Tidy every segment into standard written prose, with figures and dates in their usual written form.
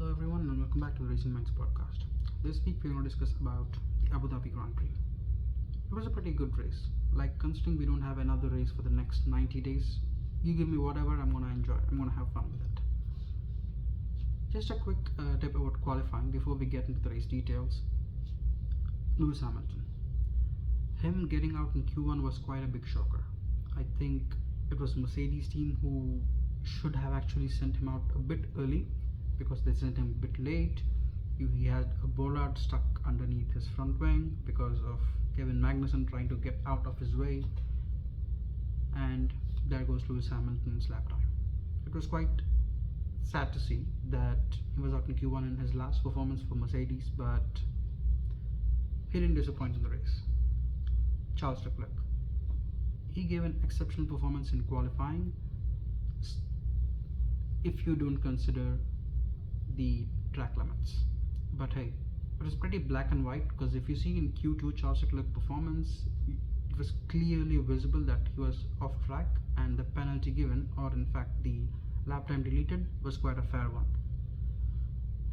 Hello everyone and welcome back to the Racing Minds podcast. This week we're going to discuss about the Abu Dhabi Grand Prix. It was a pretty good race. Like, considering we don't have another race for the next 90 days, you give me whatever, I'm going to enjoy. I'm going to have fun with it. Just a quick tip about qualifying before we get into the race details. Lewis Hamilton. Him getting out in Q1 was quite a big shocker. I think it was Mercedes team who should have actually sent him out a bit early, because they sent him a bit late. He had a bollard stuck underneath his front wing because of Kevin Magnussen trying to get out of his way, and there goes Lewis Hamilton's lap time. It was quite sad to see that he was out in Q1 in his last performance for Mercedes, but he didn't disappoint in the race. Charles Leclerc. He gave an exceptional performance in qualifying if you don't consider the track limits. But hey, it was pretty black and white, because if you see in Q2 Charles Leclerc performance, it was clearly visible that he was off track, and the penalty given, or in fact the lap time deleted, was quite a fair one.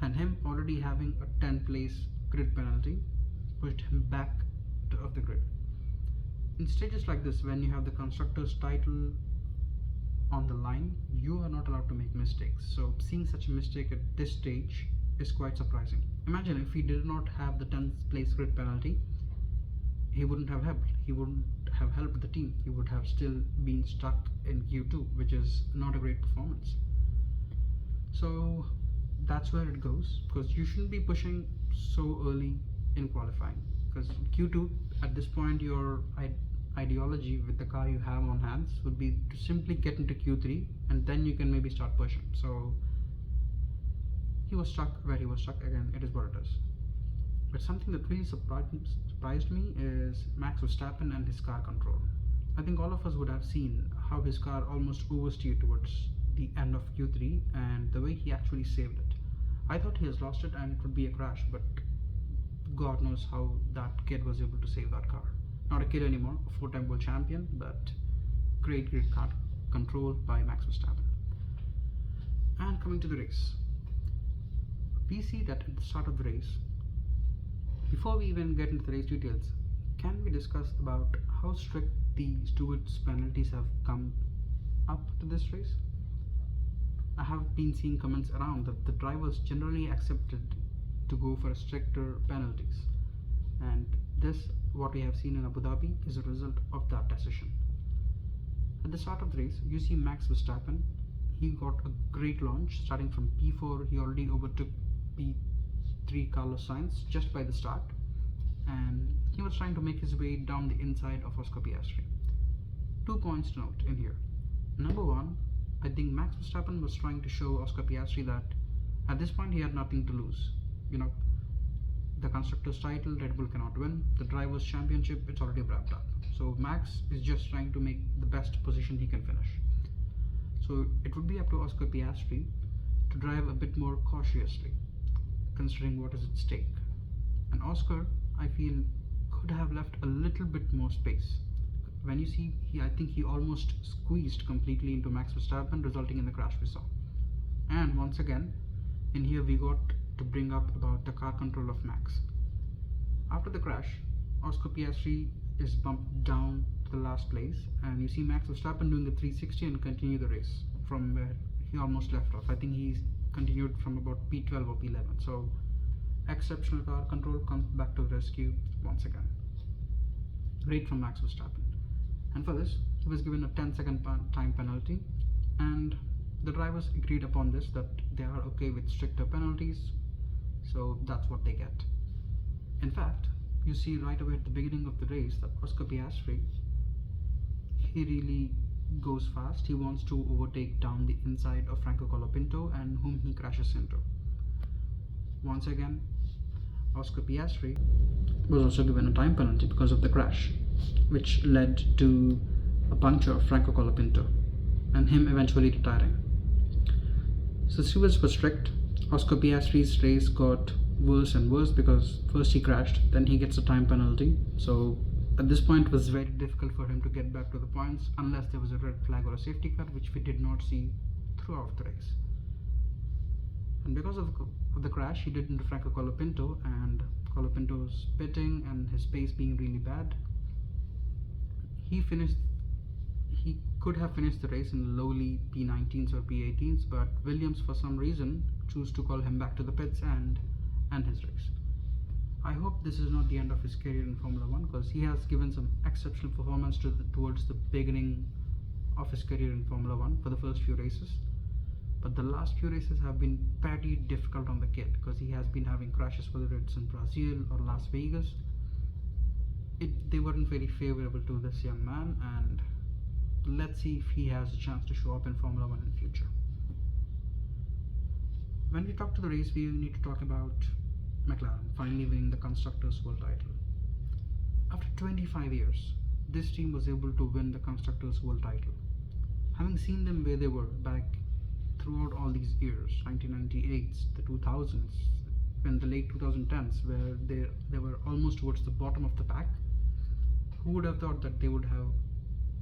And him already having a 10th place grid penalty pushed him back off the grid. In stages like this, when you have the constructors title on the line, you are not allowed to make mistakes. So seeing such a mistake at this stage is quite surprising. Imagine if he did not have the 10th place grid penalty, he wouldn't have helped. He wouldn't have helped the team. He would have still been stuck in Q2, which is not a great performance. So that's where it goes, because you shouldn't be pushing so early in qualifying, because Q2 at this point your ideology with the car you have on hands would be to simply get into Q3 and then you can maybe start pushing. So he was stuck where he was stuck. Again, it is what it is. But something that really surprised me is Max Verstappen and his car control. I think all of us would have seen how his car almost oversteered towards the end of Q3, and the way he actually saved it. I thought he has lost it and it would be a crash, but God knows how that kid was able to save that car. Not a kid anymore, a 4-time world champion, but great car control by Max Verstappen. And coming to the race, we see that at the start of the race, before we even get into the race details, can we discuss about how strict the stewards' penalties have come up to this race? I have been seeing comments around that the drivers generally accepted to go for stricter penalties, and this, what we have seen in Abu Dhabi, is a result of that decision. At the start of the race, you see Max Verstappen. He got a great launch. Starting from P4, he already overtook P3 Carlos Sainz just by the start, and he was trying to make his way down the inside of Oscar Piastri. 2 points to note in here. Number one, I think Max Verstappen was trying to show Oscar Piastri that at this point he had nothing to lose. The constructors title, Red Bull cannot win. The drivers championship, it's already wrapped up. So Max is just trying to make the best position he can finish. So it would be up to Oscar Piastri to drive a bit more cautiously, considering what is at stake. And Oscar, I feel, could have left a little bit more space. When you see, I think he almost squeezed completely into Max Verstappen, resulting in the crash we saw. And once again, in here we got to bring up about the car control of Max. After the crash, Oscar Piastri is bumped down to the last place, and you see Max Verstappen doing the 360 and continue the race from where he almost left off. I think he's continued from about P12 or P11. So exceptional car control comes back to the rescue once again. Great from Max Verstappen. And for this, he was given a 10-second time penalty, and the drivers agreed upon this, that they are okay with stricter penalties, so that's what they get. In fact, you see right away at the beginning of the race that Oscar Piastri, he really goes fast. He wants to overtake down the inside of Franco Colapinto, and whom he crashes into. Once again, Oscar Piastri was also given a time penalty because of the crash, which led to a puncture of Franco Colapinto and him eventually retiring. So the stewards were strict. Oscar Piastri's race got worse and worse, because first he crashed, then he gets a time penalty. So at this point it was very difficult for him to get back to the points unless there was a red flag or a safety car, which we did not see throughout the race. And because of the crash, he did into Franco Colapinto, and Colapinto's pitting and his pace being really bad, he could have finished the race in lowly P19s or P18s, but Williams for some reason chose to call him back to the pits and end his race. I hope this is not the end of his career in Formula 1, because he has given some exceptional performance towards the beginning of his career in Formula 1 for the first few races. But the last few races have been pretty difficult on the kid, because he has been having crashes, whether it's in Brazil or Las Vegas. They weren't very favorable to this young man, and let's see if he has a chance to show up in Formula 1 in future. When we talk to the race, we need to talk about McLaren finally winning the Constructors' World title. After 25 years, this team was able to win the Constructors' World title. Having seen them where they were back throughout all these years, 1998s, the 2000s, and the late 2010s, where they were almost towards the bottom of the pack, who would have thought that they would have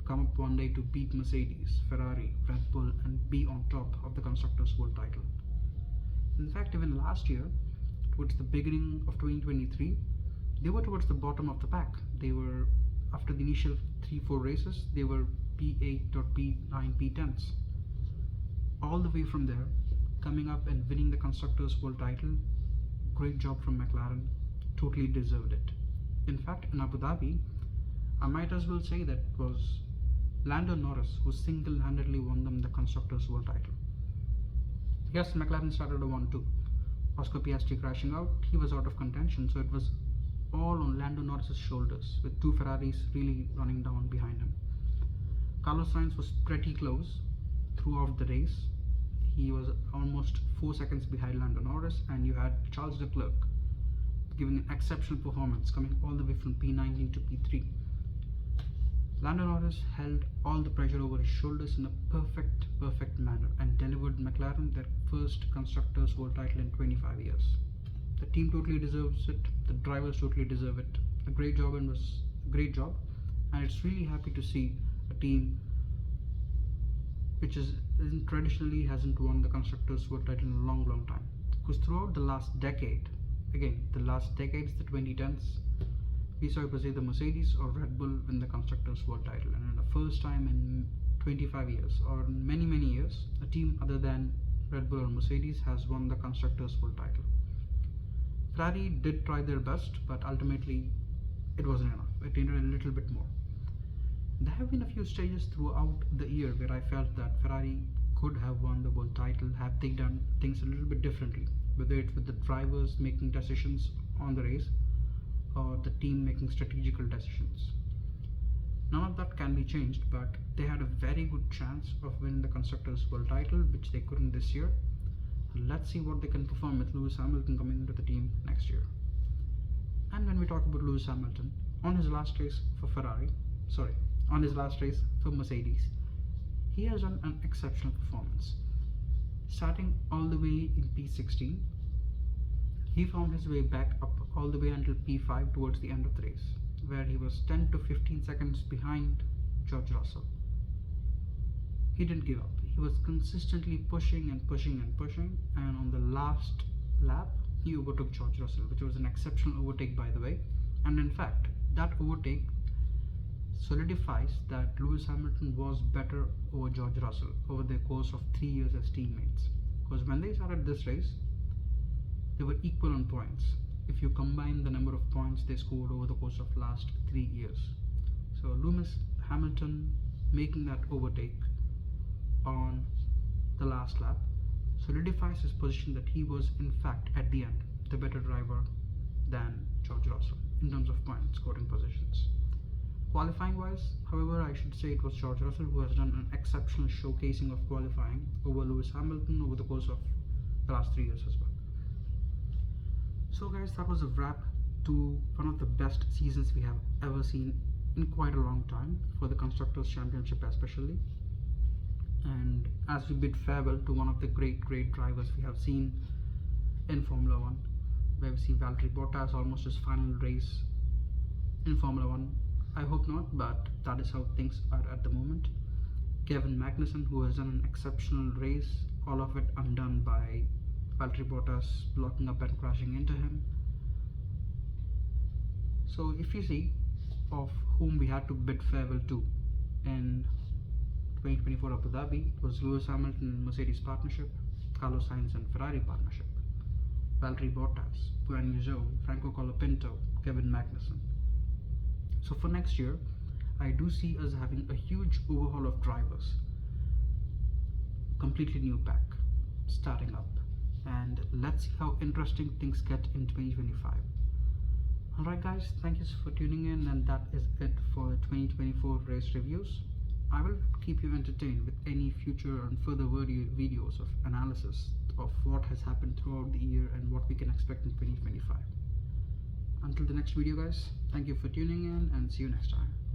come up one day to beat Mercedes, Ferrari, Red Bull, and be on top of the Constructors' World title? In fact, even last year, towards the beginning of 2023, they were towards the bottom of the pack. They were, after the initial 3-4 races, they were P8 or P9, P10s. All the way from there, coming up and winning the Constructors' World title, great job from McLaren, totally deserved it. In fact, in Abu Dhabi, I might as well say that it was Lando Norris who single-handedly won them the Constructors' World title. Yes, McLaren started a 1-2. Oscar Piastri crashing out, he was out of contention, so it was all on Lando Norris's shoulders, with 2 Ferraris really running down behind him. Carlos Sainz was pretty close throughout the race. He was almost 4 seconds behind Lando Norris, and you had Charles Leclerc giving an exceptional performance, coming all the way from P19 to P3. Lando Norris held all the pressure over his shoulders in a perfect manner and delivered McLaren their first Constructors' World title in 25 years. The team totally deserves it, the drivers totally deserve it. A great job, and was a great job, and it's really happy to see a team which traditionally hasn't won the Constructors' World title in a long time. Because throughout the last decade, again, the last decades, the 2010s, we saw either the Mercedes or Red Bull win the Constructors' World title, and in the first time in 25 years or many years, a team other than Red Bull or Mercedes has won the Constructors' World title. Ferrari did try their best, but ultimately it wasn't enough. It needed a little bit more. There have been a few stages throughout the year where I felt that Ferrari could have won the world title had they done things a little bit differently, whether it's with the drivers making decisions on the race or the team making strategical decisions. None of that can be changed, but they had a very good chance of winning the Constructors' World title, which they couldn't this year. And let's see what they can perform with Lewis Hamilton coming into the team next year. And when we talk about Lewis Hamilton, on his last race for Mercedes, he has done an exceptional performance. Starting all the way in P16, he found his way back up all the way until P5 towards the end of the race, where he was 10 to 15 seconds behind George Russell. He didn't give up. He was consistently pushing, and on the last lap, he overtook George Russell, which was an exceptional overtake, by the way. And in fact, that overtake solidifies that Lewis Hamilton was better over George Russell over the course of 3 years as teammates. Because when they started this race, they were equal on points if you combine the number of points they scored over the course of last 3 years. So Lewis Hamilton making that overtake on the last lap solidifies his position that he was in fact at the end the better driver than George Russell in terms of point scoring positions. Qualifying wise, however, I should say it was George Russell who has done an exceptional showcasing of qualifying over Lewis Hamilton over the course of the last 3 years as well. So guys, that was a wrap to one of the best seasons we have ever seen in quite a long time for the Constructors Championship especially. And as we bid farewell to one of the great drivers we have seen in Formula 1, where we see Valtteri Bottas almost his final race in Formula 1. I hope not, but that is how things are at the moment. Kevin Magnussen, who has done an exceptional race, all of it undone by Valtteri Bottas blocking up and crashing into him. So if you see of whom we had to bid farewell to in 2024 Abu Dhabi, it was Lewis Hamilton and Mercedes partnership, Carlos Sainz and Ferrari partnership, Valtteri Bottas, Guan Yu Zhou, Franco Colapinto, Kevin Magnussen. So for next year, I do see us having a huge overhaul of drivers, completely new pack starting up, and let's see how interesting things get in 2025. Alright guys, thank you for tuning in, and that is it for the 2024 race reviews. I will keep you entertained with any future and further videos of analysis of what has happened throughout the year and what we can expect in 2025. Until the next video guys, thank you for tuning in and see you next time.